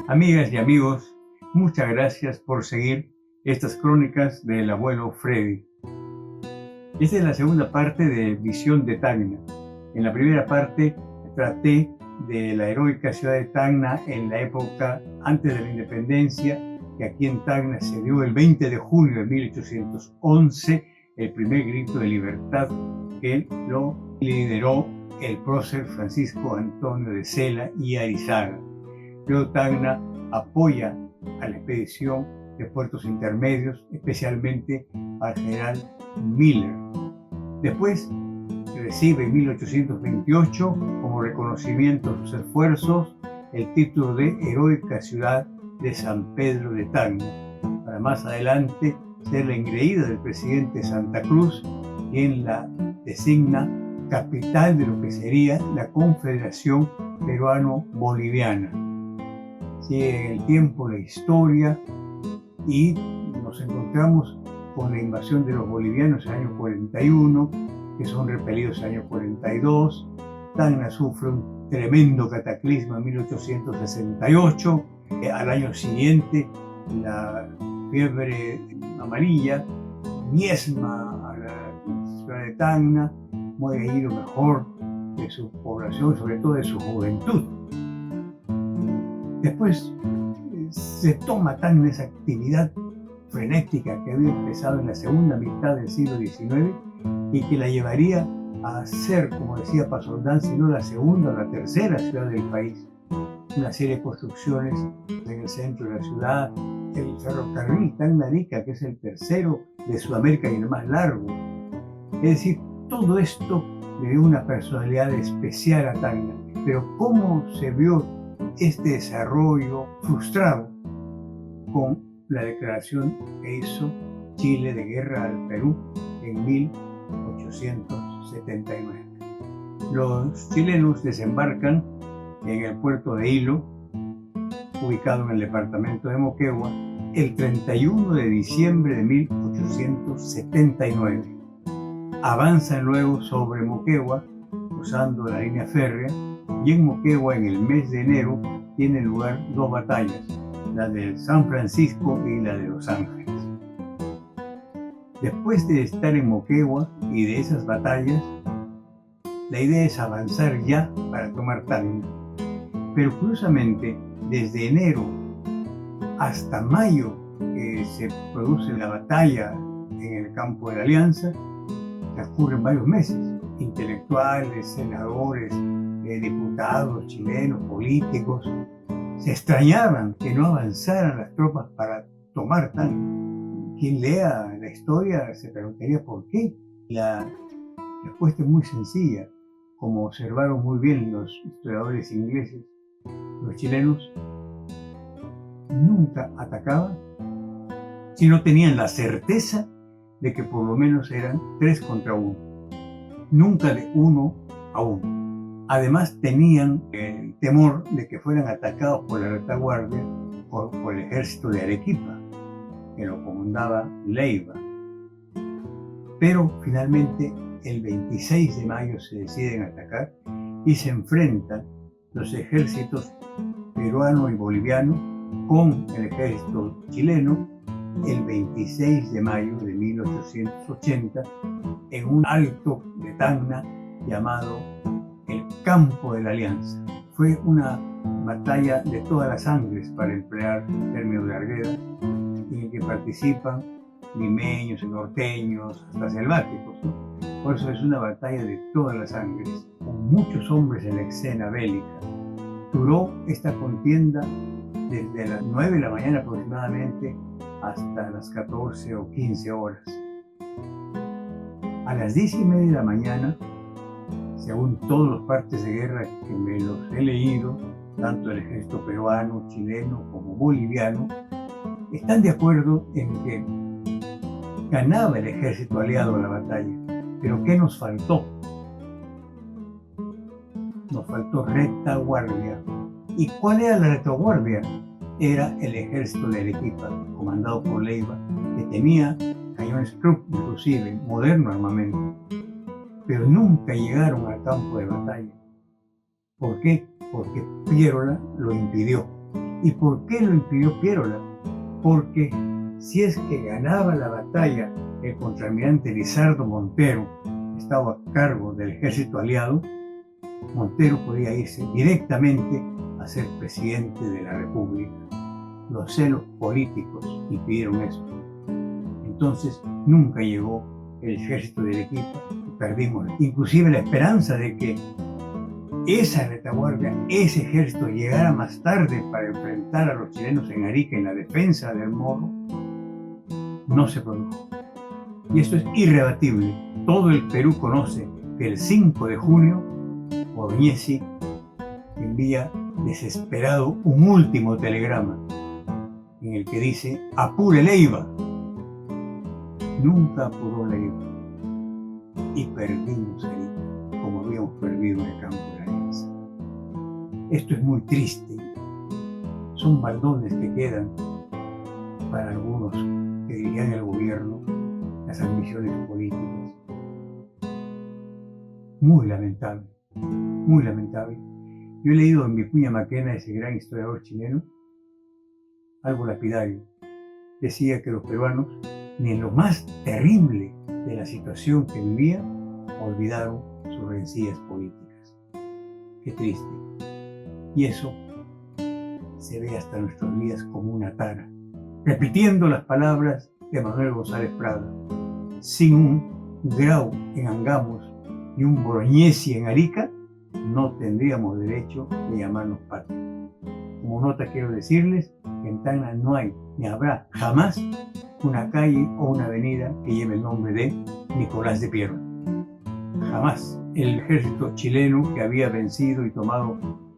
Amigas y amigos, muchas gracias por seguir estas crónicas del abuelo Freddy. Esta es la segunda parte de Visión de Tacna. En la primera parte traté de la heroica ciudad de Tacna en la época antes de la independencia, que aquí en Tacna se dio el 20 de junio de 1811 el primer grito de libertad, que lo lideró el prócer Francisco Antonio de Cela y Arizaga. Luego Tacna apoya a la expedición de puertos intermedios, especialmente al general Miller. Después recibe en 1828, como reconocimiento a sus esfuerzos, el título de Heroica Ciudad de San Pedro de Tacna, para más adelante ser la engreída del presidente Santa Cruz, quien la designa capital de lo que sería la Confederación Peruano-Boliviana. Sigue en el tiempo la historia y nos encontramos con la invasión de los bolivianos en el año 41, que son repelidos en el año 42. Tacna sufre un tremendo cataclismo en 1868. Al año siguiente, la fiebre amarilla diezma a la ciudad de Tacna, muere ahí lo mejor de su población, sobre todo de su juventud. Después se toma Tacna esa actividad frenética que había empezado en la segunda mitad del siglo XIX y que la llevaría a ser, como decía Pasoldán, si no la segunda o la tercera ciudad del país. Una serie de construcciones en el centro de la ciudad, el ferrocarril Tacna-Arica, que es el tercero de Sudamérica y el más largo. Es decir, todo esto le dio una personalidad especial a Tacna. Pero ¿cómo se vio este desarrollo frustrado con la declaración que hizo Chile de guerra al Perú en 1879? Los chilenos desembarcan en el puerto de Hilo, ubicado en el departamento de Moquegua, el 31 de diciembre de 1879. Avanzan luego sobre Moquegua, usando la línea férrea, y en Moquegua, en el mes de enero, tienen lugar dos batallas, la de San Francisco y la de Los Ángeles. Después de estar en Moquegua y de esas batallas, la idea es avanzar ya para tomar Tacna. Pero curiosamente, desde enero hasta mayo, que se produce la batalla en el campo de la Alianza, transcurren varios meses. Intelectuales, senadores, diputados chilenos, políticos, se extrañaban que no avanzaran las tropas para tomar Tacna. Quien lea la historia se preguntaría por qué. La respuesta es muy sencilla. Como observaron muy bien los historiadores ingleses, los chilenos nunca atacaban si no tenían la certeza de que por lo menos eran 3 contra 1, nunca de 1 a 1. Además tenían el temor de que fueran atacados por la retaguardia o por el ejército de Arequipa, que lo comandaba Leiva. Pero finalmente el 26 de mayo se deciden atacar y se enfrentan los ejércitos peruano y boliviano con el ejército chileno el 26 de mayo de 1880 en un alto de Tacna llamado el Campo de la Alianza. Fue una batalla de todas las sangres, para emplear términos de Argueda, en el que participan limeños, norteños, hasta selváticos, ¿no? Por eso es una batalla de todas las sangres, con muchos hombres en la escena bélica. Duró esta contienda desde las 9 de la mañana aproximadamente hasta las 14 o 15 horas. A las 10:30 de la mañana, según todos los partes de guerra que me los he leído, tanto el ejército peruano, chileno como boliviano, están de acuerdo en que ganaba el ejército aliado la batalla. Pero ¿qué nos faltó? Nos faltó retaguardia. ¿Y cuál era la retaguardia? Era el ejército de Arequipa, comandado por Leiva, que tenía cañones Krupp, inclusive, moderno armamento. Pero nunca llegaron al campo de batalla. ¿Por qué? Porque Pierola lo impidió. ¿Y por qué lo impidió Pierola? Porque si es que ganaba la batalla el contraalmirante Lizardo Montero, que estaba a cargo del ejército aliado, Montero podía irse directamente a ser presidente de la República. Los celos políticos impidieron eso. Entonces nunca llegó el ejército de Arequipa y perdimos inclusive la esperanza de que esa retaguardia, ese ejército llegara más tarde para enfrentar a los chilenos en Arica en la defensa del Morro, no se produjo. Y esto es irrebatible. Todo el Perú conoce que el 5 de junio Bolognesi envía desesperado un último telegrama en el que dice: apure Leiva. Nunca apuró Leiva y perdimos Arica como habíamos perdido en el campo de la Alianza. Esto es muy triste. Son baldones que quedan para algunos que dirigían el gobierno, las ambiciones políticas. Muy lamentable, muy lamentable. Yo he leído en Vicuña Maquena, ese gran historiador chileno, algo lapidario. Decía que los peruanos, ni en lo más terrible de la situación que vivían, olvidaron sus rencillas políticas. Qué triste. Y eso se ve hasta nuestros días como una tara. Repitiendo las palabras de Manuel González Prada: sin un Grau en Angamos y un Bolognesi en Arica, no tendríamos derecho de llamarnos patria. Como nota quiero decirles que en Tacna no hay ni habrá jamás una calle o una avenida que lleve el nombre de Nicolás de Pierola. Jamás. El ejército chileno que había vencido y tomado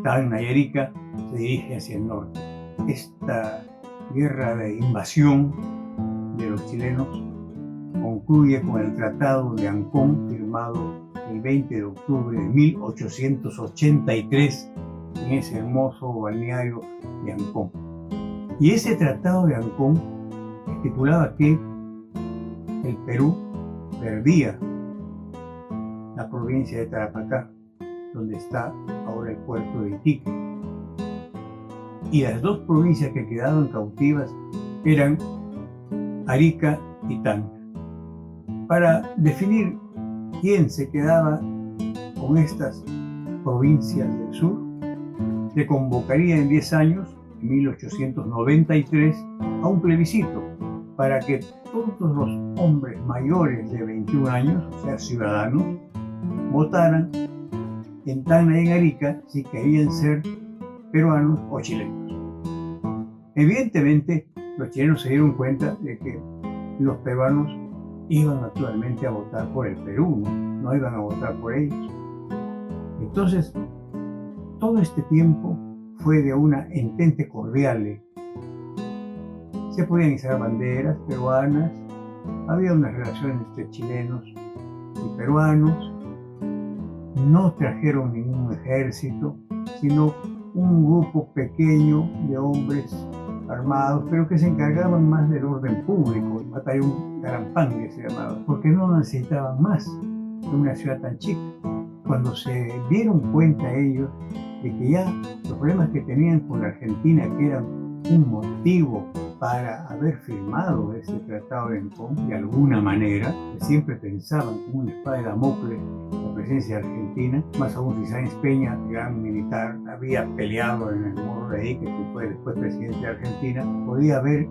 Tacna y Arica se dirige hacia el norte. Esta guerra de invasión de los chilenos concluye con el Tratado de Ancón, firmado el 20 de octubre de 1883 en ese hermoso balneario de Ancón. Y ese Tratado de Ancón estipulaba que el Perú perdía la provincia de Tarapacá, donde está ahora el puerto de Iquique. Y las dos provincias que quedaban cautivas eran Arica y Tacna. Para definir quién se quedaba con estas provincias del sur, se convocaría en 10 años, en 1893, a un plebiscito para que todos los hombres mayores de 21 años, o sea, ciudadanos, votaran en Tacna y en Arica si querían ser peruanos o chilenos. Evidentemente, los chilenos se dieron cuenta de que los peruanos iban naturalmente a votar por el Perú, no iban a votar por ellos. Entonces, todo este tiempo fue de una entente cordial. Se podían izar banderas peruanas, había unas relaciones entre chilenos y peruanos, no trajeron ningún ejército, sino un grupo pequeño de hombres armados, pero que se encargaban más del orden público, el batallón Carampangue se llamaba, porque no necesitaban más de una ciudad tan chica. Cuando se dieron cuenta ellos de que ya los problemas que tenían con la Argentina, que eran un motivo para haber firmado ese tratado de Ancón, de alguna manera, que siempre pensaban como una espada de Damocles la presencia argentina, más aún si Sáenz Peña, gran militar, había peleado en el Morro de ahí, que fue después presidente de Argentina, podía haber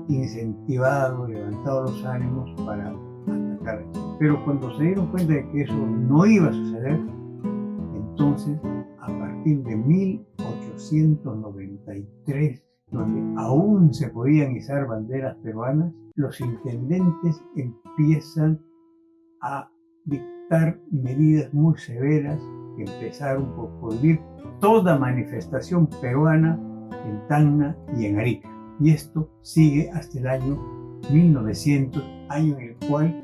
incentivado, levantado los ánimos para atacar a Chile. Pero cuando se dieron cuenta de que eso no iba a suceder, entonces, a partir de 1893, donde aún se podían izar banderas peruanas, los intendentes empiezan a dictar medidas muy severas que empezaron por prohibir toda manifestación peruana en Tacna y en Arica. Y esto sigue hasta el año 1900, año en el cual,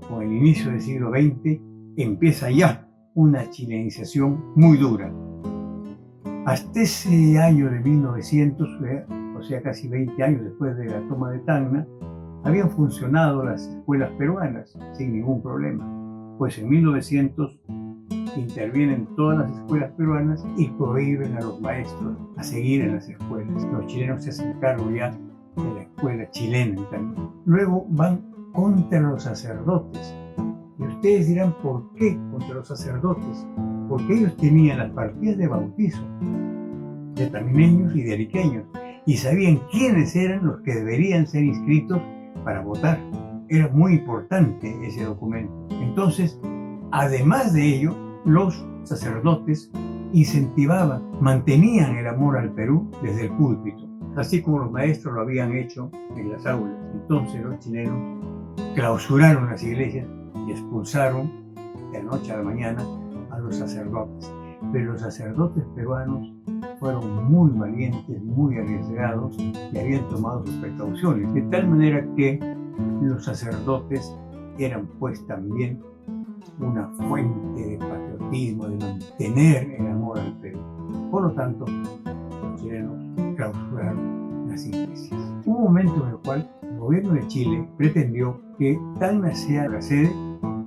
con el inicio del siglo XX, empieza ya una chilenización muy dura. Hasta ese año de 1900, o sea, casi 20 años después de la toma de Tacna, habían funcionado las escuelas peruanas sin ningún problema. Pues en 1900 intervienen todas las escuelas peruanas y prohíben a los maestros a seguir en las escuelas. Los chilenos se hacen cargo ya de la escuela chilena también. Luego van contra los sacerdotes. Y ustedes dirán, ¿por qué contra los sacerdotes? Porque ellos tenían las partidas de bautizo de tamineños y de ariqueños y sabían quiénes eran los que deberían ser inscritos para votar. Era muy importante ese documento. Entonces, además de ello, los sacerdotes incentivaban, mantenían el amor al Perú desde el púlpito, así como los maestros lo habían hecho en las aulas. Entonces los chilenos clausuraron las iglesias y expulsaron de la noche a la mañana a los sacerdotes. Pero los sacerdotes peruanos fueron muy valientes, muy arriesgados y habían tomado sus precauciones, de tal manera que los sacerdotes eran pues también una fuente de patriotismo, de mantener el amor al Perú. Por lo tanto, los chilenos clausuraron las iglesias. Hubo un momento en el cual el gobierno de Chile pretendió que Tacna sea la sede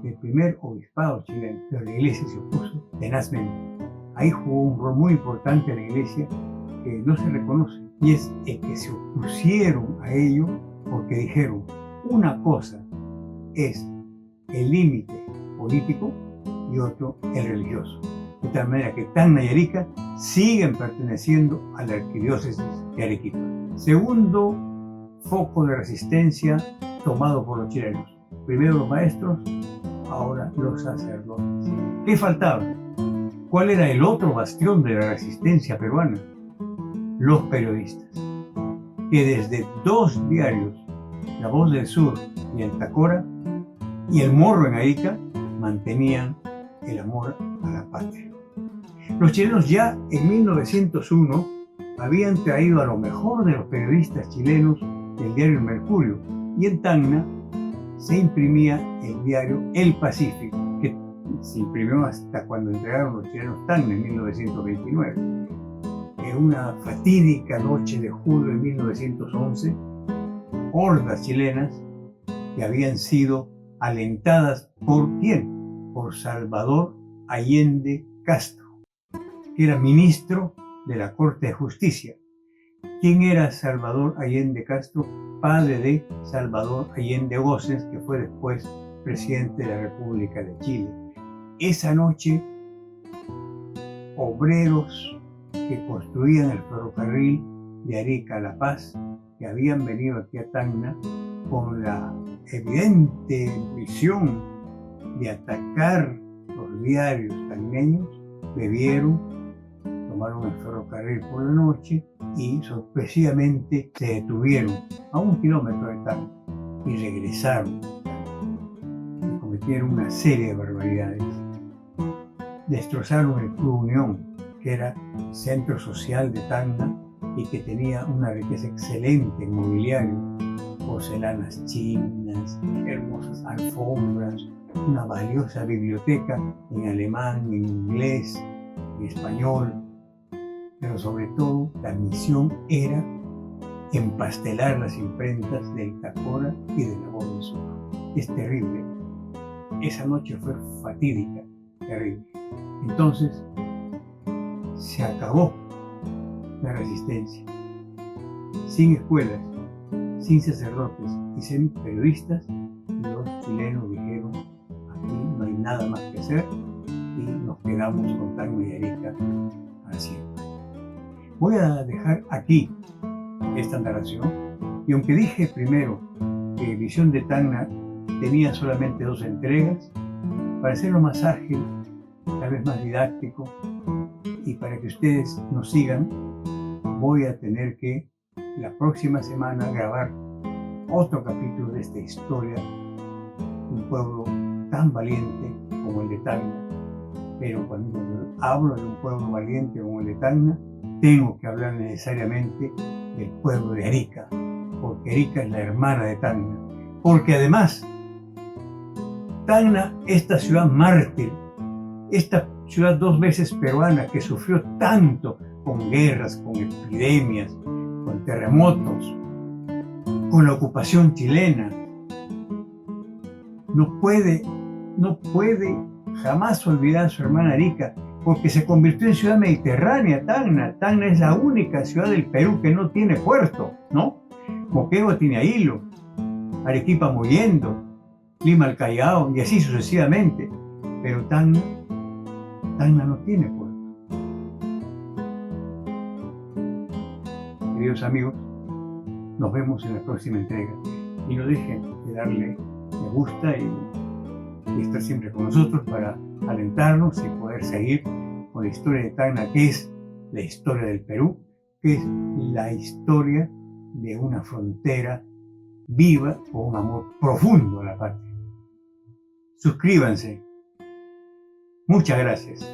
del primer obispado chileno, pero la iglesia se opuso tenazmente. Ahí jugó un rol muy importante la iglesia que no se reconoce, y es el que se opusieron a ello porque dijeron, una cosa es el límite político y otro el religioso. De tal manera que Tacna y Arica siguen perteneciendo a la arquidiócesis de Arequipa. Segundo foco de resistencia tomado por los chilenos. Primero los maestros, ahora los sacerdotes. ¿Qué faltaba? ¿Cuál era el otro bastión de la resistencia peruana? Los periodistas, que desde dos diarios, La Voz del Sur y El Tacora, y El Morro en Arica, mantenían el amor a la patria. Los chilenos ya en 1901 habían traído a lo mejor de los periodistas chilenos del diario El Mercurio, y en Tacna se imprimía el diario El Pacífico, que se imprimió hasta cuando entregaron los chilenos Tacna en 1929. En una fatídica noche de julio de 1911, hordas chilenas que habían sido alentadas ¿por quién? Por Salvador Allende Castro, que era ministro de la Corte de Justicia. ¿Quién era Salvador Allende Castro? Padre de Salvador Allende Goces, que fue después presidente de la República de Chile. Esa noche, obreros que construían el ferrocarril de Arica a La Paz, que habían venido aquí a Tacna con la evidente visión de atacar los diarios tacneños, bebieron, tomaron el ferrocarril por la noche y sorpresivamente se detuvieron a 1 kilómetro de Tacna y regresaron y cometieron una serie de barbaridades. Destrozaron el Club Unión, que era centro social de Tacna y que tenía una riqueza excelente en mobiliario, porcelanas chinas, hermosas alfombras, una valiosa biblioteca en alemán, en inglés, en español, pero sobre todo la misión era empastelar las imprentas del Tacora y de La Voz del Sur. Es terrible. Esa noche fue fatídica, terrible. Entonces, se acabó la resistencia. Sin escuelas, sin sacerdotes y sin periodistas, los chilenos dijeron, aquí no hay nada más que hacer y nos quedamos con Tacna y Arica para siempre. Voy a dejar aquí esta narración, y aunque dije primero que Visión de Tacna tenía solamente 2 entregas, para hacerlo más ágil, tal vez más didáctico, y para que ustedes nos sigan, voy a tener que la próxima semana grabar otro capítulo de esta historia de un pueblo tan valiente como el de Tacna. Pero cuando hablo de un pueblo valiente como el de Tacna, tengo que hablar necesariamente del pueblo de Arica, porque Arica es la hermana de Tacna. Porque además, Tacna, esta ciudad mártir, esta ciudad 2 veces peruana que sufrió tanto con guerras, con epidemias, con terremotos, con la ocupación chilena, no puede jamás olvidar a su hermana Arica, porque se convirtió en ciudad mediterránea, Tacna. Tacna es la única ciudad del Perú que no tiene puerto, ¿no? Moquegua tiene a Hilo, Arequipa Mollendo, Lima al Callao y así sucesivamente. Pero Tacna no tiene puerto. Queridos amigos, nos vemos en la próxima entrega. Y no dejen de darle me gusta y estar siempre con nosotros para alentarnos y poder seguir con la historia de Tacna, que es la historia del Perú, que es la historia de una frontera viva con un amor profundo a la patria. Suscríbanse. Muchas gracias.